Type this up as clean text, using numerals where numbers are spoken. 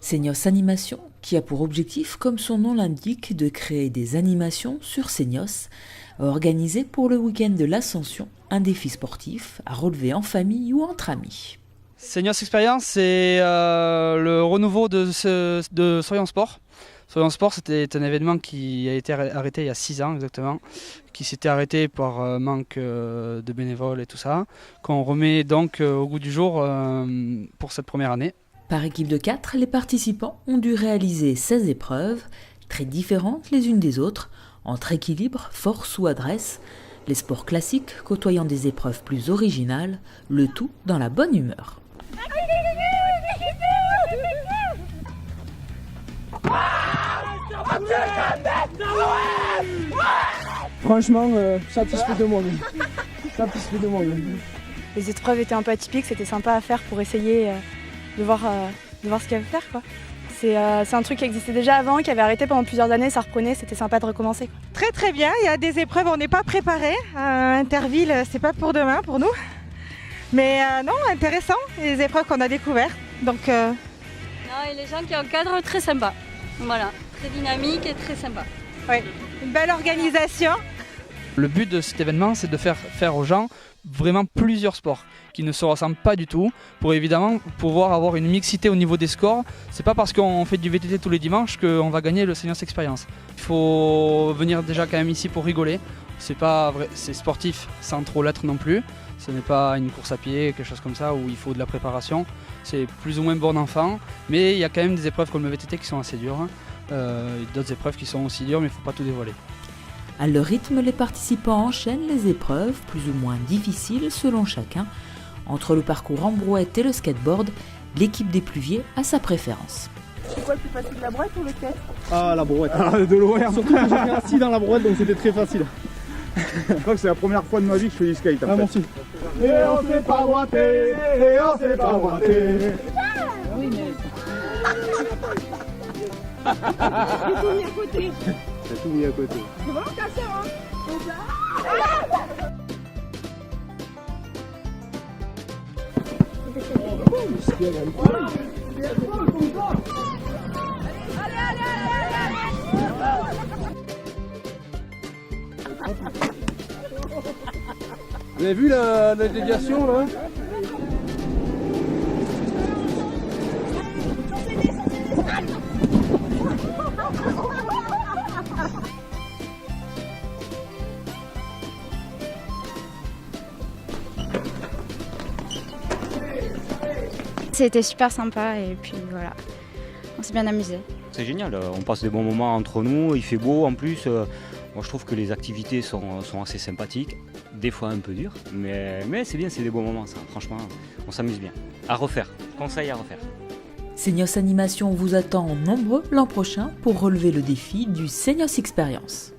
Seignos Animation, qui a pour objectif, comme son nom l'indique, de créer des animations sur Seignos, a organisé pour le week-end de l'Ascension un défi sportif à relever en famille ou entre amis. Seignos Experience, c'est le renouveau de Soyons Sport. Soyons Sport, c'était un événement qui a été arrêté il y a 6 ans exactement, qui s'était arrêté par manque de bénévoles et tout ça, qu'on remet donc au goût du jour pour cette première année. Par équipe de 4, les participants ont dû réaliser 16 épreuves, très différentes les unes des autres, entre équilibre, force ou adresse, les sports classiques côtoyant des épreuves plus originales, le tout dans la bonne humeur. Franchement, satisfait de moi. Satisfait de moi. Les épreuves étaient un peu atypiques, c'était sympa à faire pour essayer de voir ce qu'il y avait à faire, quoi. C'est un truc qui existait déjà avant, qui avait arrêté pendant plusieurs années, ça reprenait, c'était sympa de recommencer, quoi. Très très bien, il y a des épreuves, on n'est pas préparé. Interville, c'est pas pour demain pour nous. Mais non, intéressant, les épreuves qu'on a découvertes. Donc, Non, et les gens qui encadrent, très sympa. Voilà, très dynamique et très sympa. oui, une belle organisation. Le but de cet événement, c'est de faire aux gens vraiment plusieurs sports qui ne se ressemblent pas du tout, pour évidemment pouvoir avoir une mixité au niveau des scores. C'est pas parce qu'on fait du VTT tous les dimanches qu'on va gagner le Seignos Experience. Il faut venir déjà quand même ici pour rigoler. C'est pas vrai, c'est sportif sans trop l'être non plus. Ce n'est pas une course à pied, quelque chose comme ça où il faut de la préparation. C'est plus ou moins bon enfant, mais il y a quand même des épreuves comme le VTT qui sont assez dures. D'autres épreuves qui sont aussi dures, mais il ne faut pas tout dévoiler. À leur rythme, les participants enchaînent les épreuves, plus ou moins difficiles selon chacun. Entre le parcours en brouette et le skateboard, l'équipe des pluviers a sa préférence. C'est quoi le plus facile, la brouette ou le skate? Ah, la brouette. De loin. Surtout que j'étais assis dans la brouette, donc c'était très facile. Je crois que c'est la première fois de ma vie que je fais du skate. Ah, merci. Et on s'est pas boité, et on s'est pas boité. Oui, mais... J'ai tout mis à côté. T'as tout mis à côté. C'est vraiment cassé, hein? Donc là... Vous avez vu la déviation là? C'était super sympa et puis voilà, on s'est bien amusé. C'est génial, on passe des bons moments entre nous, il fait beau en plus. Moi je trouve que les activités sont assez sympathiques, des fois un peu dures, mais c'est bien, c'est des bons moments ça, franchement, on s'amuse bien. À refaire, conseil à refaire. Seignos Animation vous attend nombreux l'an prochain pour relever le défi du Seignos Experience.